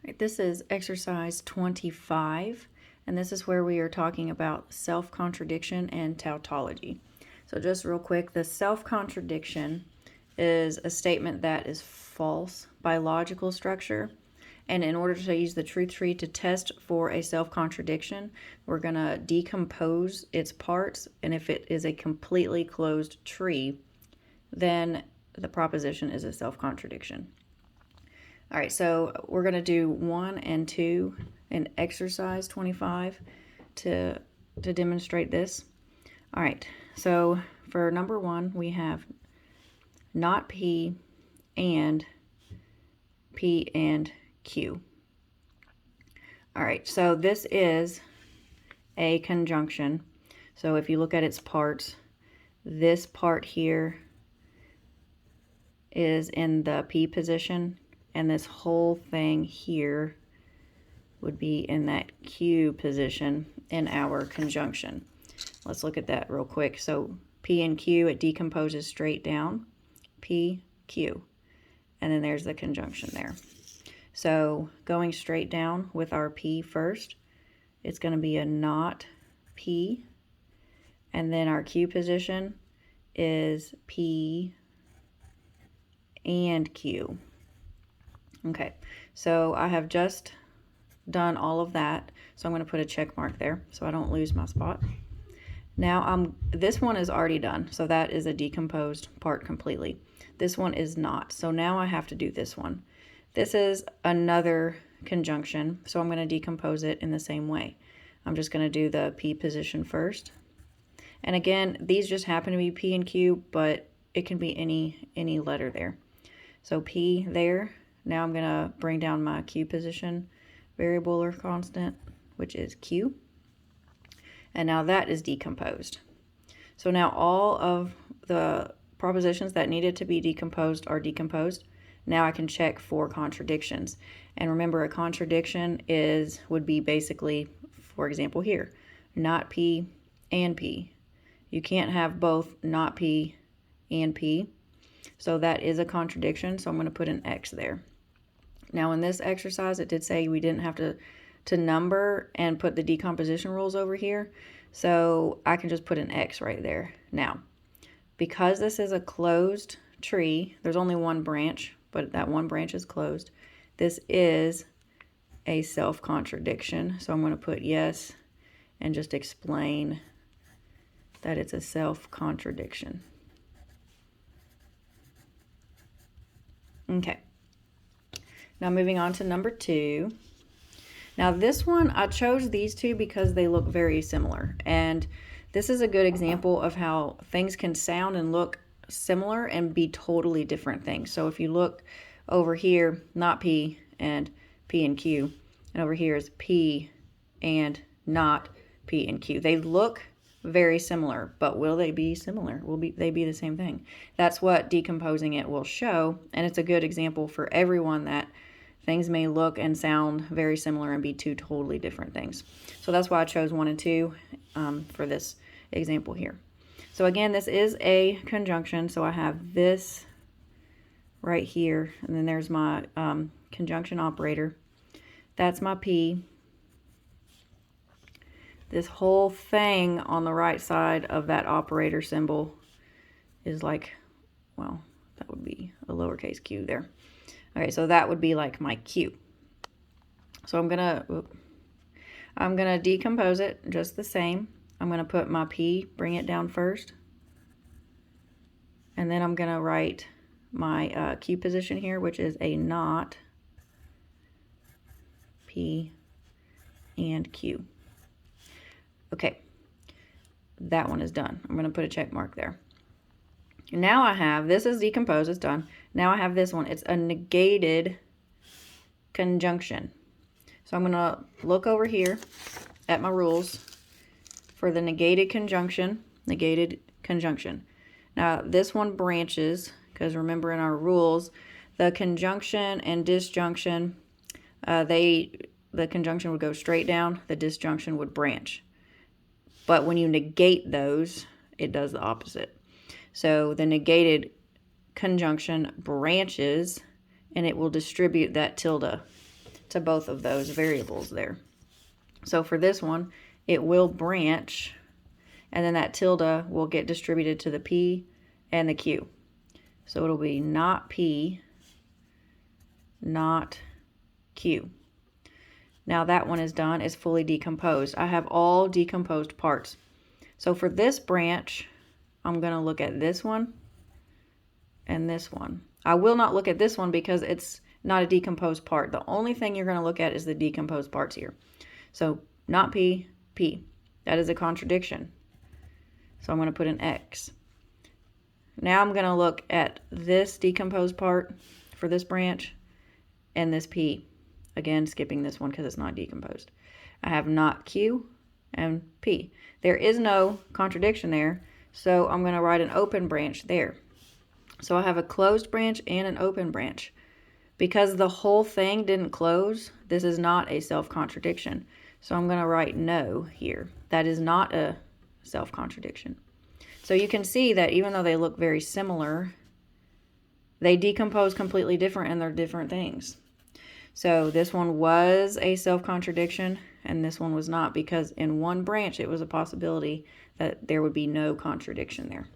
Right, this is exercise 25, and this is where we are talking about self-contradiction and tautology. So just real quick, the self-contradiction is a statement that is false by logical structure. And in order to use the truth tree to test for a self-contradiction, we're going to decompose its parts. And if it is a completely closed tree, then the proposition is a self-contradiction. All right, so we're going to do 1 and 2 in exercise 25 to demonstrate this. All right, so for number 1, we have not P and Q. All right, so this is a conjunction. So if you look at its parts, this part here is in the P position, and this whole thing here would be in that Q position in our conjunction. Let's look at that real quick. So P and Q, it decomposes straight down. P, Q. And then there's the conjunction there. So going straight down with our P first, it's going to be a not P. And then our Q position is P and Q. Okay, so I have just done all of that. So I'm going to put a check mark there so I don't lose my spot. Now this one is already done, so that is a decomposed part completely. This one is not, so now I have to do this one. This is another conjunction, so I'm going to decompose it in the same way. I'm just going to do the P position first. And again, these just happen to be P and Q, but it can be any letter there. So P there. Now I'm going to bring down my Q position variable or constant, which is Q. And now that is decomposed. So now all of the propositions that needed to be decomposed are decomposed. Now I can check for contradictions. And remember, a contradiction would be basically, for example here, not P and P. You can't have both not P and P. So that is a contradiction, so I'm going to put an X there. Now in this exercise, it did say we didn't have to number and put the decomposition rules over here. So I can just put an X right there. Now, because this is a closed tree, there's only one branch, but that one branch is closed. This is a self-contradiction. So I'm going to put yes and just explain that it's a self-contradiction. Okay. Now moving on to number 2. Now this one, I chose these two because they look very similar. And this is a good example of how things can sound and look similar and be totally different things. So if you look over here, not P and Q, and over here is P and not P and Q. They look very similar, but will they be similar? Will they be the same thing? That's what decomposing it will show, and it's a good example for everyone that things may look and sound very similar and be two totally different things. So that's why I chose 1 and 2 for this example here. So again, this is a conjunction, so I have this right here, and then there's my conjunction operator. That's my P. This whole thing on the right side of that operator symbol is like, well, that would be a lowercase q there. Okay, so that would be like my Q. So I'm gonna decompose it just the same. I'm gonna put my P, bring it down first, and then I'm gonna write my Q position here, which is a not P and Q. Okay, that one is done. I'm gonna put a check mark there. Now I have, this is decomposed, it's done. Now I have this one. It's a negated conjunction. So I'm going to look over here at my rules for the negated conjunction. Now this one branches, because remember in our rules, the conjunction and disjunction, the conjunction would go straight down, the disjunction would branch. But when you negate those, it does the opposite. So the negated conjunction branches, and it will distribute that tilde to both of those variables there. So for this one, it will branch, and then that tilde will get distributed to the P and the Q. So it'll be not P, not Q. Now that one is done, it's fully decomposed. I have all decomposed parts. So for this branch, I'm going to look at this one and this one. I will not look at this one because it's not a decomposed part. The only thing you're going to look at is the decomposed parts here. So not P, P. That is a contradiction. So I'm going to put an X. Now I'm going to look at this decomposed part for this branch and this P. Again, skipping this one because it's not decomposed. I have not Q and P. There is no contradiction there, so I'm going to write an open branch there. So I have a closed branch and an open branch. Because the whole thing didn't close, this is not a self-contradiction. So I'm going to write no here. That is not a self-contradiction. So you can see that even though they look very similar, they decompose completely different and they're different things. So this one was a self-contradiction and this one was not, because in one branch it was a possibility that there would be no contradiction there.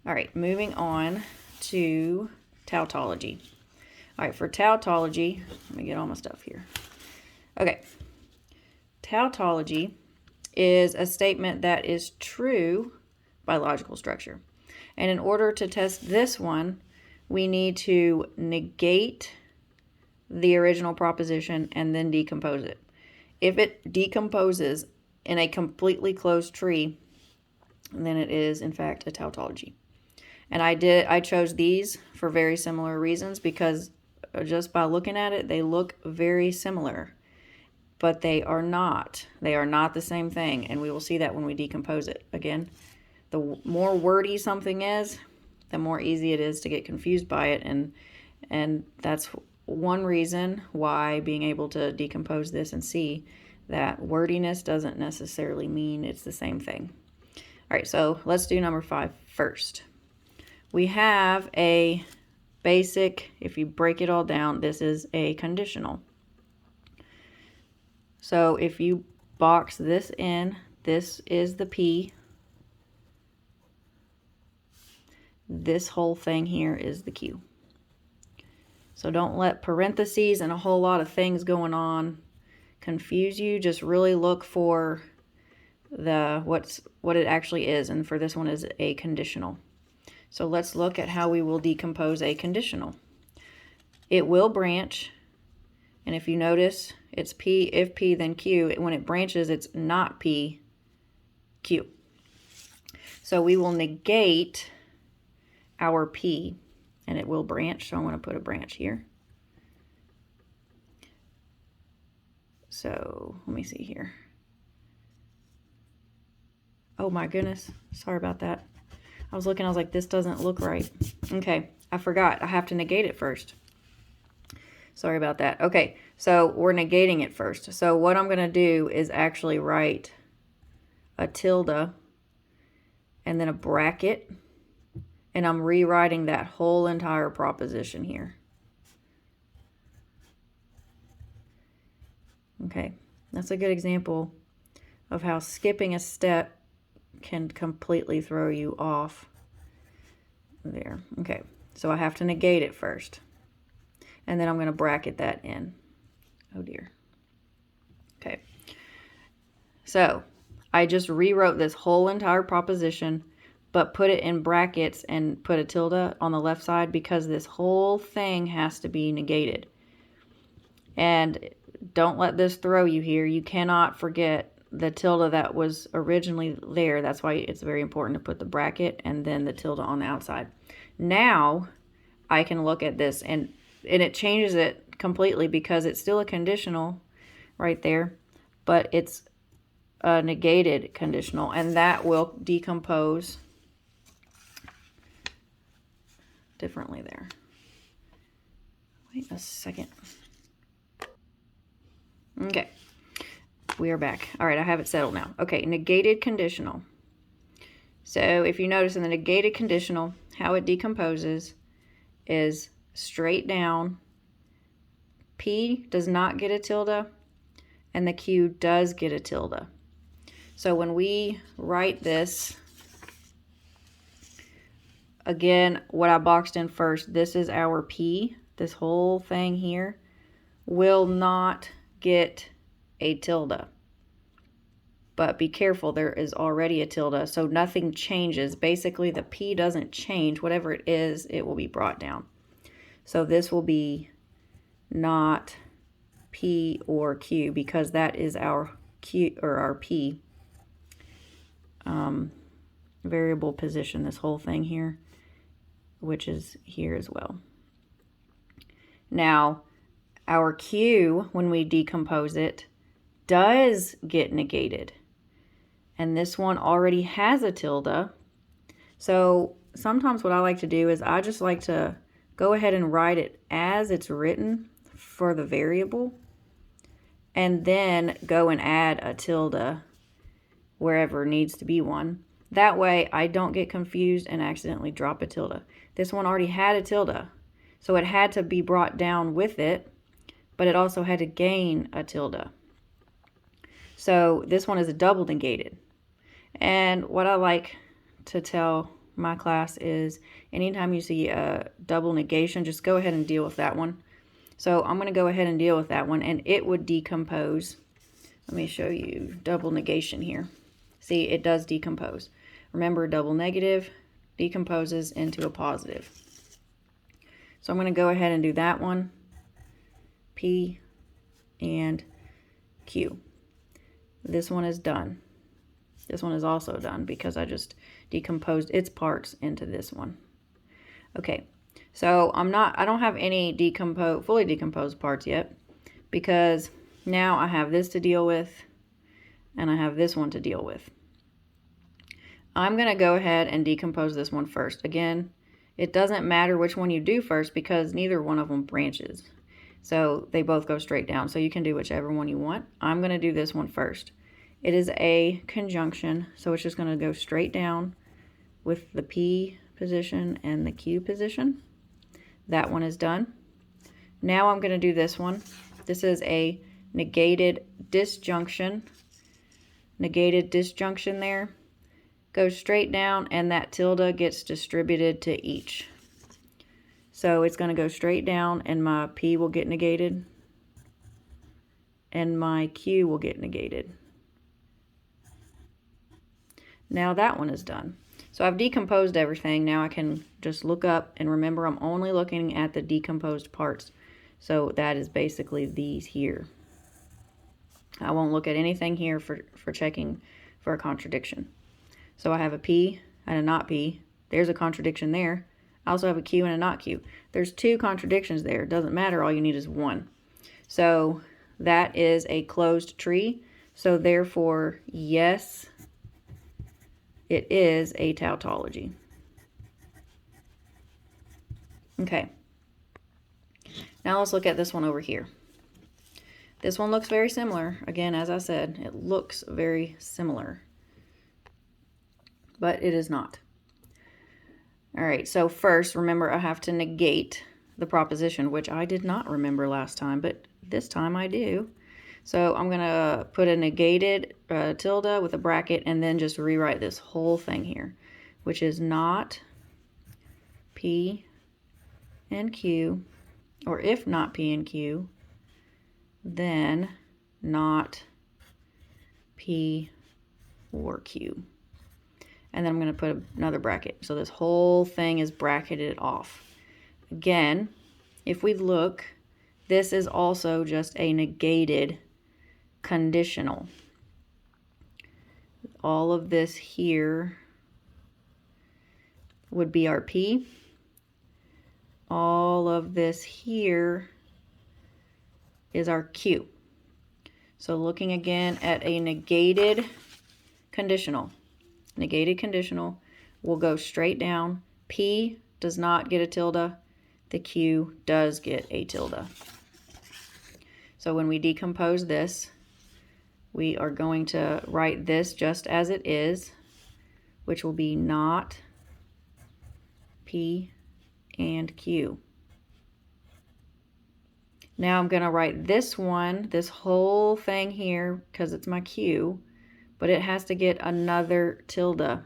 All right, moving on to tautology. All right, for tautology, let me get all my stuff here. Okay, tautology is a statement that is true by logical structure. And in order to test this one, we need to negate the original proposition and then decompose it. If it decomposes in a completely closed tree, then it is in fact a tautology. And I chose these for very similar reasons, because just by looking at it, they look very similar, but they are not. They are not the same thing, and we will see that when we decompose it. Again, the more wordy something is, the more easy it is to get confused by it, and that's one reason why being able to decompose this and see that wordiness doesn't necessarily mean it's the same thing. All right, so let's do number 5 first. We have a basic, if you break it all down, this is a conditional. So if you box this in, this is the P. This whole thing here is the Q. So don't let parentheses and a whole lot of things going on confuse you. Just really look for what it actually is, and for this one is a conditional. So let's look at how we will decompose a conditional. It will branch, and if you notice, it's P, if P, then Q. When it branches, it's not P, Q. So we will negate our P, and it will branch, so I'm going to put a branch here. So let me see here. Oh my goodness, sorry about that. I was looking, I was like, this doesn't look right. Okay, I forgot. I have to negate it first. Sorry about that. Okay, so we're negating it first. So what I'm going to do is actually write a tilde and then a bracket, and I'm rewriting that whole entire proposition here. Okay, that's a good example of how skipping a step can completely throw you off there. Okay, so I have to negate it first, and then I'm going to bracket that in. Oh dear. Okay, so I just rewrote this whole entire proposition, but put it in brackets and put a tilde on the left side because this whole thing has to be negated. And don't let this throw you here. You cannot forget the tilde that was originally there. That's why it's very important to put the bracket and then the tilde on the outside. Now I can look at this and it changes it completely because it's still a conditional right there, but it's a negated conditional, and that will decompose differently there. Wait a second. Okay, we are back. All right, I have it settled now. Okay, negated conditional. So if you notice in the negated conditional, how it decomposes is straight down P does not get a tilde, and the Q does get a tilde. So when we write this, again, what I boxed in first, this is our P. This whole thing here will not get a tilde. But be careful, there is already a tilde, so nothing changes. Basically, the P doesn't change. Whatever it is, it will be brought down. So this will be not P or Q, because that is our Q or our P variable position, this whole thing here, which is here as well. Now, our Q, when we decompose it, does get negated. And this one already has a tilde. So sometimes what I like to do is I just like to go ahead and write it as it's written for the variable, and then go and add a tilde wherever needs to be one. That way I don't get confused and accidentally drop a tilde. This one already had a tilde, so it had to be brought down with it, but it also had to gain a tilde. So this one is a double negated. And what I like to tell my class is anytime you see a double negation, just go ahead and deal with that one. So I'm going to go ahead and deal with that one, and it would decompose. Let me show you double negation here. See, it does decompose. Remember, double negative decomposes into a positive. So I'm going to go ahead and do that one, P and Q. This one is done. This one is also done because I just decomposed its parts into this one. Okay, so I don't have any fully decomposed parts yet, because now I have this to deal with and I have this one to deal with. I'm going to go ahead and decompose this one first. Again, it doesn't matter which one you do first because neither one of them branches. So they both go straight down. So you can do whichever one you want. I'm going to do this one first. It is a conjunction, so it's just going to go straight down with the P position and the Q position. That one is done. Now I'm going to do this one. This is a negated disjunction. Negated disjunction there. Goes straight down, and that tilde gets distributed to each. So it's going to go straight down, and my P will get negated, and my Q will get negated. Now that one is done. So I've decomposed everything. Now I can just look up, and remember, I'm only looking at the decomposed parts. So that is basically these here. I won't look at anything here for checking for a contradiction. So I have a P and a not P. There's a contradiction there. I also have a Q and a not Q. There's two contradictions there. It doesn't matter. All you need is one. So that is a closed tree. So therefore, yes, it is a tautology. Okay. Now let's look at this one over here. This one looks very similar. Again, as I said, it looks very similar, but it is not. All right, so first, remember, I have to negate the proposition, which I did not remember last time, but this time I do. So I'm going to put a negated tilde with a bracket and then just rewrite this whole thing here, which is not P and Q, or if not P and Q, then not P or Q. And then I'm going to put another bracket. So this whole thing is bracketed off. Again, if we look, this is also just a negated conditional. All of this here would be our P. All of this here is our Q. So looking again at a negated conditional. Negated conditional will go straight down. P does not get a tilde. The Q does get a tilde. So when we decompose this, we are going to write this just as it is, which will be not P and Q. Now I'm going to write this one, this whole thing here, because it's my Q, but it has to get another tilde.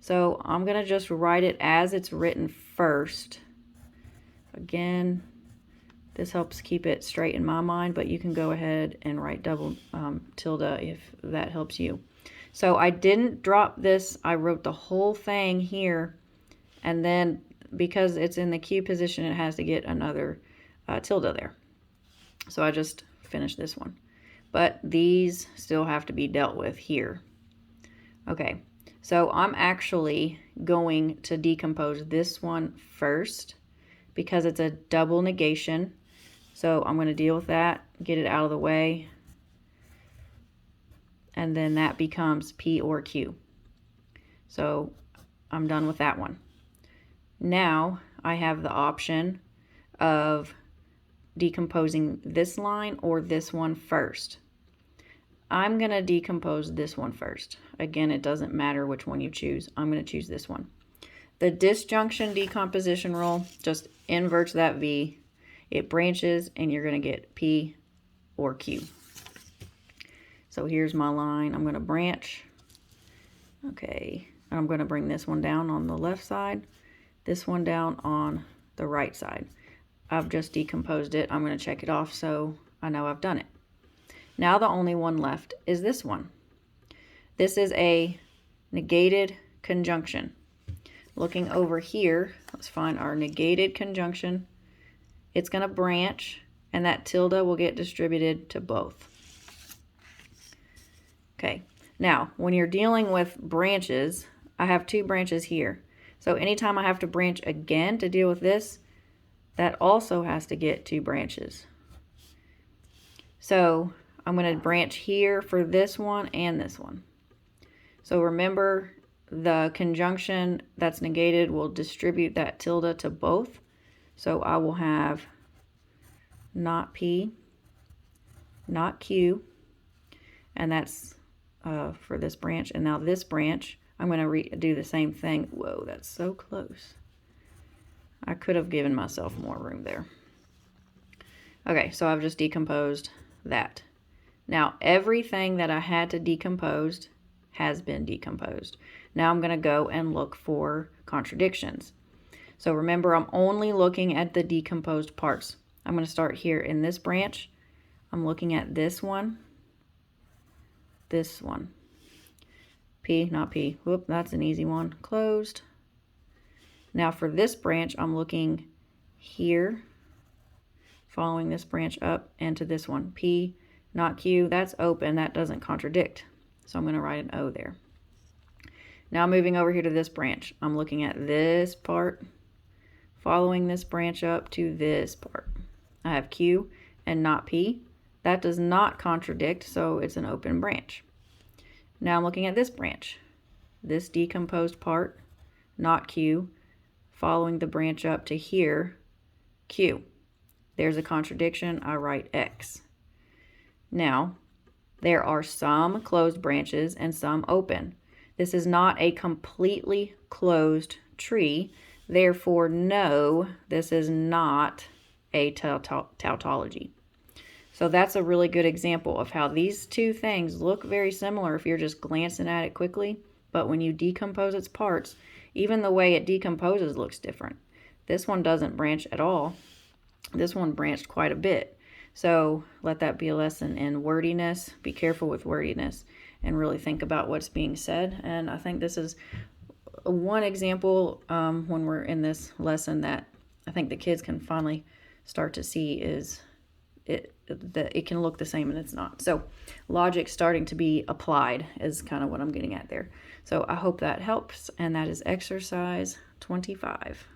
So I'm going to just write it as it's written first. Again, this helps keep it straight in my mind, but you can go ahead and write double tilde if that helps you. So I didn't drop this. I wrote the whole thing here, and then because it's in the Q position, it has to get another tilde there. So I just finished this one. But these still have to be dealt with here. Okay, so I'm actually going to decompose this one first because it's a double negation. So I'm going to deal with that, get it out of the way, and then that becomes P or Q. So I'm done with that one. Now I have the option of decomposing this line or this one first. I'm going to decompose this one first. Again, it doesn't matter which one you choose. I'm going to choose this one. The disjunction decomposition rule just inverts that V. It branches, and you're going to get P or Q. So here's my line. I'm going to branch. Okay, I'm going to bring this one down on the left side, this one down on the right side. I've just decomposed it. I'm going to check it off so I know I've done it. Now the only one left is this one. This is a negated conjunction. Looking over here, let's find our negated conjunction. It's going to branch, and that tilde will get distributed to both. Okay, now when you're dealing with branches, I have two branches here. So anytime I have to branch again to deal with this, that also has to get two branches. So I'm going to branch here for this one and this one. So remember, the conjunction that's negated will distribute that tilde to both. So I will have not P, not Q, and that's for this branch. And now this branch, I'm going to do the same thing. Whoa, that's so close. I could have given myself more room there. Okay, so I've just decomposed that. Now everything that I had to decompose has been decomposed. Now I'm going to go and look for contradictions. So remember, I'm only looking at the decomposed parts. I'm going to start here in this branch. I'm looking at this one, P, not P. Whoop, that's an easy one. Closed. Now for this branch, I'm looking here, following this branch up, and to this one, P, not Q. That's open. That doesn't contradict. So I'm going to write an O there. Now moving over here to this branch, I'm looking at this part, following this branch up to this part. I have Q and not P. That does not contradict, so it's an open branch. Now I'm looking at this branch, this decomposed part, not Q, following the branch up to here, Q. There's a contradiction. I write X. Now, there are some closed branches and some open. This is not a completely closed tree. Therefore, no, this is not a tautology. So that's a really good example of how these two things look very similar if you're just glancing at it quickly. But when you decompose its parts, even the way it decomposes looks different. This one doesn't branch at all. This one branched quite a bit. So let that be a lesson in wordiness. Be careful with wordiness and really think about what's being said. And I think this is one example when we're in this lesson that I think the kids can finally start to see is that it can look the same and it's not. So logic starting to be applied is kind of what I'm getting at there. So I hope that helps, and that is exercise 25.